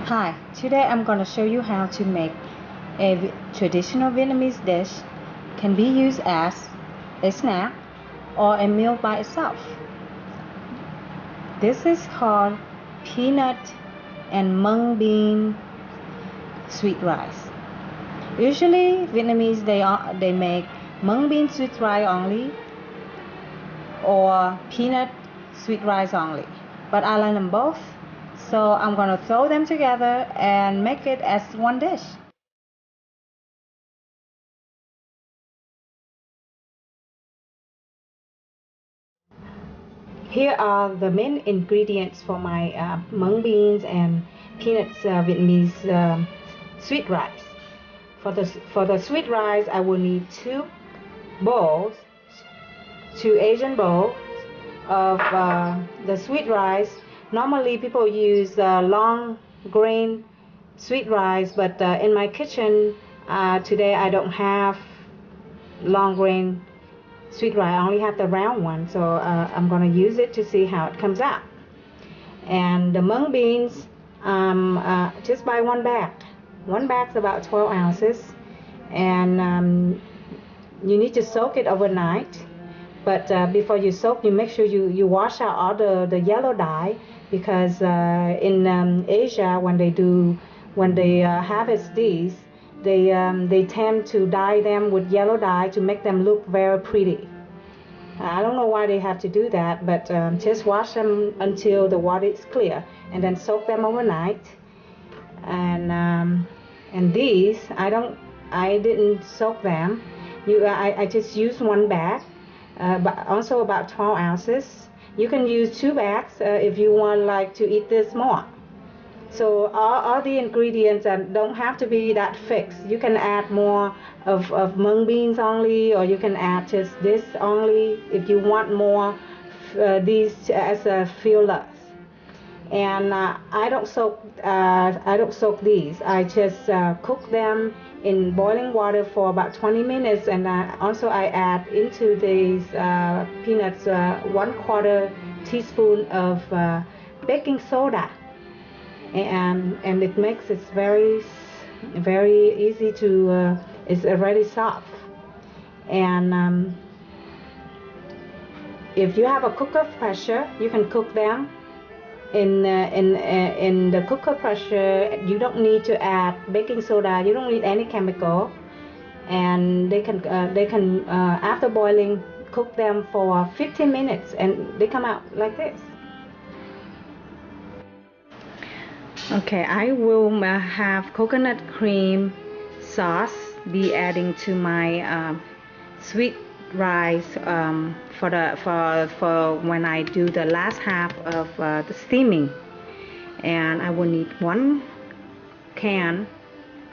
Hi, today I'm going to show you how to make a traditional Vietnamese dish. Can be used as a snack or a meal by itself. This is called peanut and mung bean sweet rice. Usually Vietnamese they make mung bean sweet rice only or peanut sweet rice only, but I like them both, so I'm going to throw them together and make it as one dish. Here are the main ingredients for my mung beans and peanuts Vietnamese sweet rice. For the sweet rice, I will need two Asian bowls of the sweet rice. Normally, people use long grain sweet rice, but in my kitchen today, I don't have long grain sweet rice. I only have the round one, so I'm going to use it to see how it comes out. And the mung beans, just buy one bag. One bag's about 12 ounces, and you need to soak it overnight. But before you soak, you make sure you wash out all the yellow dye, because in Asia, when they harvest these, they tend to dye them with yellow dye to make them look very pretty. I don't know why they have to do that, but just wash them until the water is clear, and then soak them overnight. And these I didn't soak them. I just used one bag, but also about 12 ounces. You can use two bags if you want like to eat this more. So all the ingredients don't have to be that fixed. You can add more of mung beans only, or you can add just this only if you want more these as a fillers. And I don't soak these. I just cook them in boiling water for about 20 minutes, and also I add into these peanuts 1/4 teaspoon of baking soda, and it makes it very easy to it's already soft. And if you have a cooker pressure, you can cook them in the cooker pressure. You don't need to add baking soda, you don't need any chemical, and they can after boiling, cook them for 15 minutes and they come out like this. Okay, I will have coconut cream sauce be adding to my sweet rice for when I do the last half of the steaming. And I will need 1 can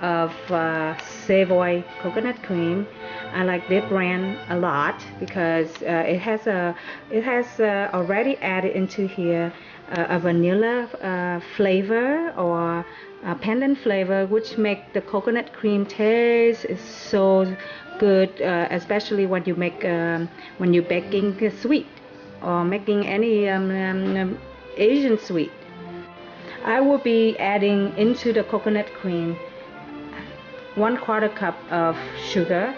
of Savoy coconut cream. I like this brand a lot because it has already added into here a vanilla flavor or a pandan flavor, which make the coconut cream taste is so good, especially when you make when you're baking a sweet or making any Asian sweet. I will be adding into the coconut cream 1/4 cup of sugar,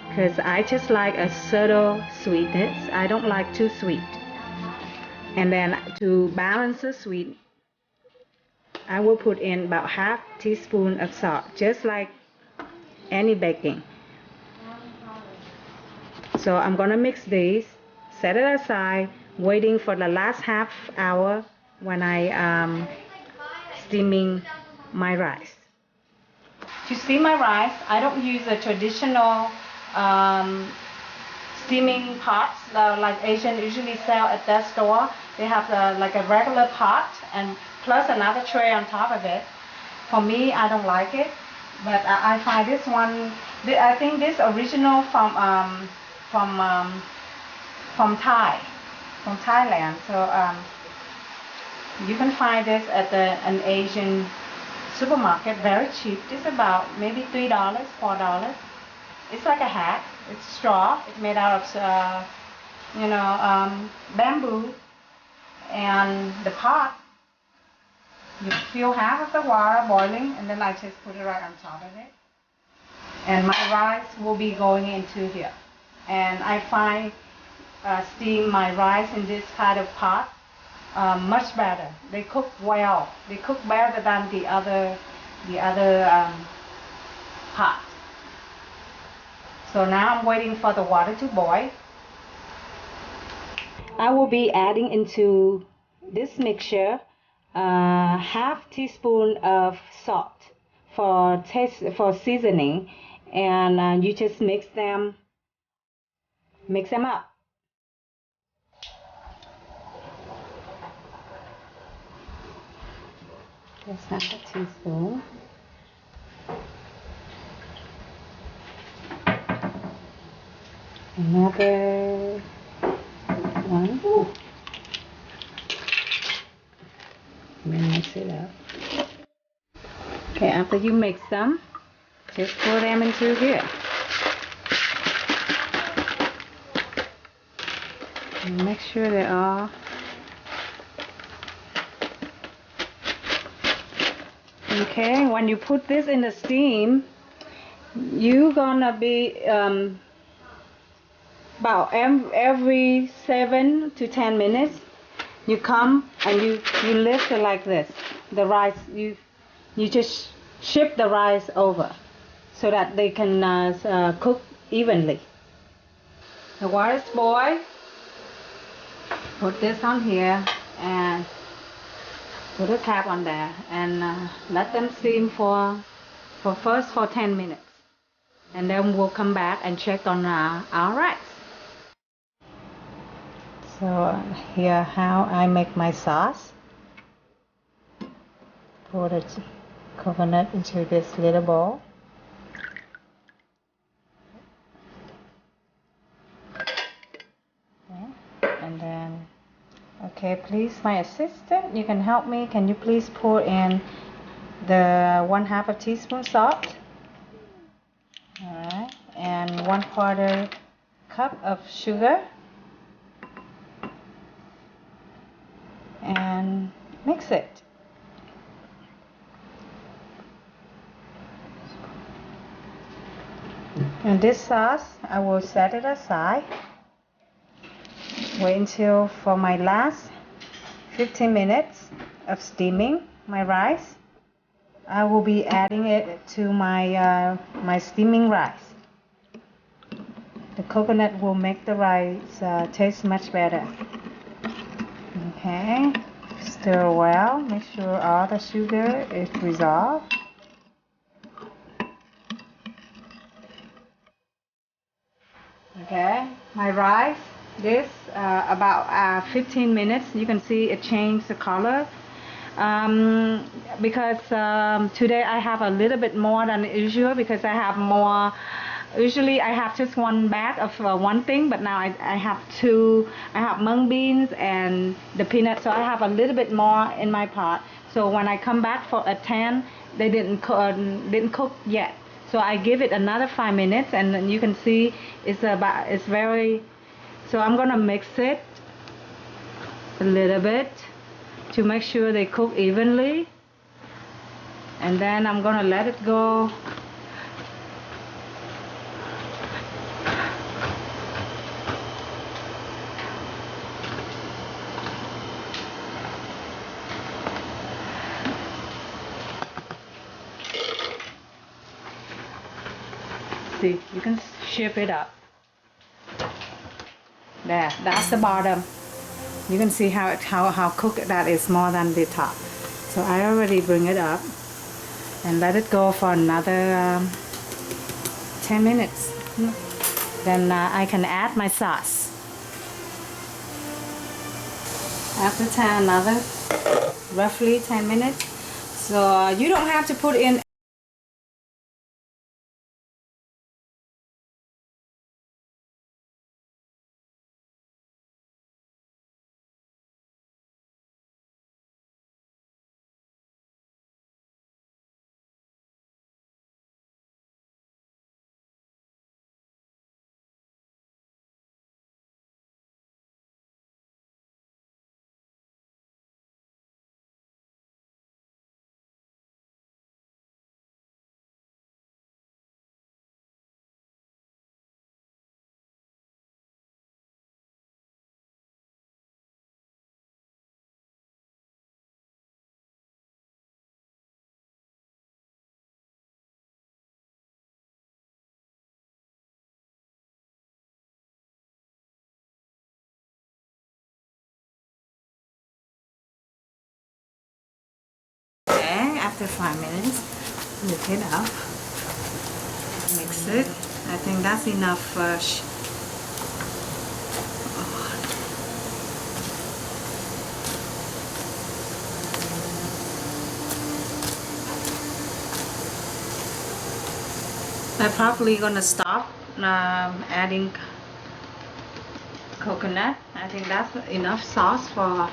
because I just like a subtle sweetness. I don't like too sweet. And then to balance the sweet, I will put in about 1/2 teaspoon of salt, just like any baking. So I'm gonna mix these, set it aside, waiting for the last half hour when I steaming my rice. To steam my rice, I don't use a traditional steaming pots like Asian usually sell at that store. They have like a regular pot and plus another tray on top of it. For me, I don't like it, but I find this one. I think this original from Thailand. So you can find this at an Asian supermarket, very cheap. It's about maybe $3, $4. It's like a hat. It's straw. It's made out of bamboo, and the pot You fill half of the water boiling, and then I just put it right on top of it. And my rice will be going into here. And I find steam my rice in this kind of pot much better. They cook well. They cook better than the other pot. So now I'm waiting for the water to boil. I will be adding into this mixture half teaspoon of salt for taste, for seasoning, and you just mix them up. Just half a teaspoon. Another one. And then mix it up. Okay, after you mix them, just pour them into here. And make sure they are okay. When you put this in the steam, you're gonna be about every 7 to 10 minutes. You come and you lift it like this. The rice, you just shift the rice over so that they can cook evenly. The water's boiled. Put this on here and put a tap on there and let them steam for 10 minutes. And then we'll come back and check on our rice. So here how I make my sauce. Pour the coconut into this little bowl. Okay. And then, okay, please, my assistant, you can help me. Can you please pour in the 1/2 teaspoon salt? Alright, and 1/4 cup of sugar. And mix it. And this sauce, I will set it aside. Wait until for my last 15 minutes of steaming my rice. I will be adding it to my my steaming rice. The coconut will make the rice taste much better. Okay, stir well. Make sure all the sugar is dissolved. Okay, my rice, this about 15 minutes. You can see it changed the color because today I have a little bit more than usual because I have more. Usually I have just one bag of one thing, but now I have two. I have mung beans and the peanuts, so I have a little bit more in my pot. So when I come back for at 10, they didn't cook yet. So I give it another 5 minutes, and then you can see it's very. So I'm gonna mix it a little bit to make sure they cook evenly, and then I'm gonna let it go. See, you can shape it up. There, that's the bottom. You can see how cooked that is more than the top. So I already bring it up and let it go for another 10 minutes. Then I can add my sauce. After another roughly 10 minutes. So you don't have to put in after 5 minutes. Lift it up, mix it. I think that's enough. I'm probably gonna stop adding coconut. I think that's enough sauce for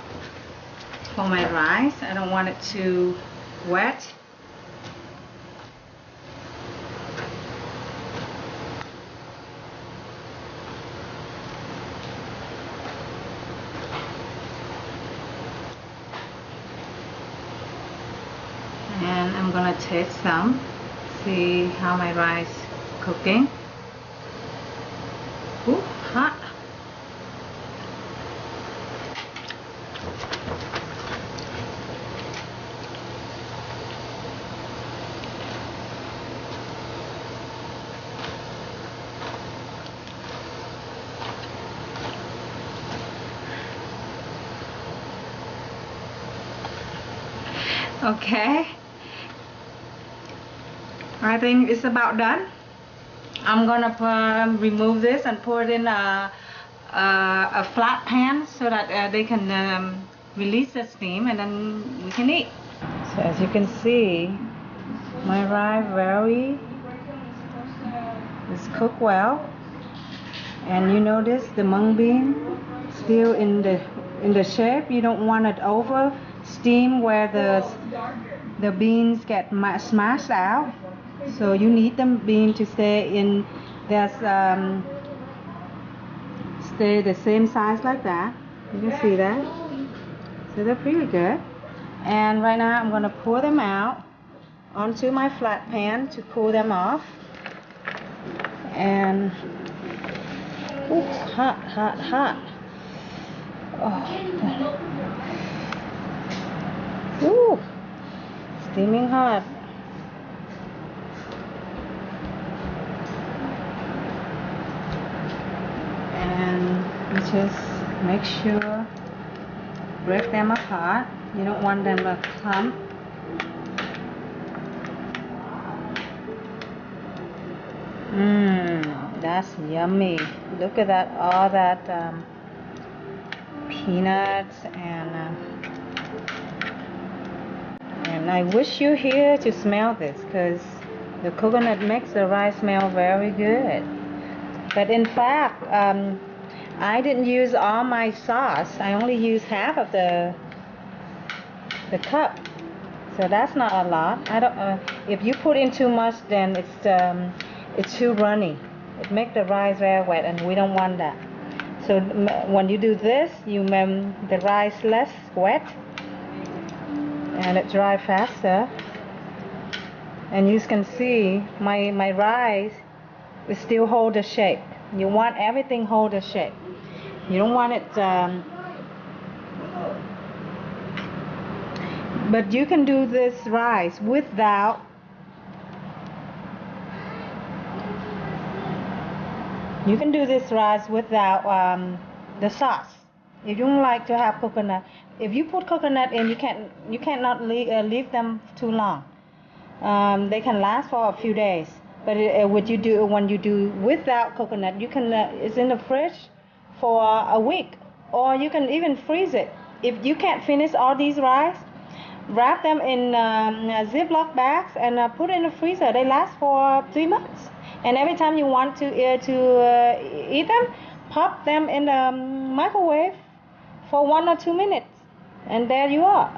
my rice. I don't want it too wet. And I'm gonna taste some, see how my rice cooking. Ooh, hot. Okay, I think it's about done. I'm gonna remove this and pour it in a flat pan so that they can release the steam, and then we can eat. So as you can see, my rice is cooked well, and you notice the mung bean still in the shape. You don't want it over steam where the beans get smashed out. So you need the bean to stay in stay the same size like that. You can see that. So they're pretty good. And right now I'm gonna pour them out onto my flat pan to cool them off. And ooh, hot, hot, hot. Oh. Ooh, steaming hot. And you just make sure, break them apart. You don't want them to clump. That's yummy. Look at that, all that peanuts and I wish you're here to smell this, because the coconut makes the rice smell very good. But in fact, I didn't use all my sauce. I only used half of the cup, so that's not a lot. I don't. If you put in too much, then it's too runny. It makes the rice very wet, and we don't want that. So when you do this, you make the rice less wet, and it dries faster. And you can see my rice will still hold the shape. You want everything hold the shape. You don't want it. But you can do this rice without the sauce. If you don't like to have coconut, if you put coconut in, you cannot leave them too long. They can last for a few days. But when you do without coconut, you can it's in the fridge for a week, or you can even freeze it. If you can't finish all these rice, wrap them in Ziploc bags and put in the freezer. They last for 3 months. And every time you want to eat them, pop them in the microwave for 1 or 2 minutes, and there you are.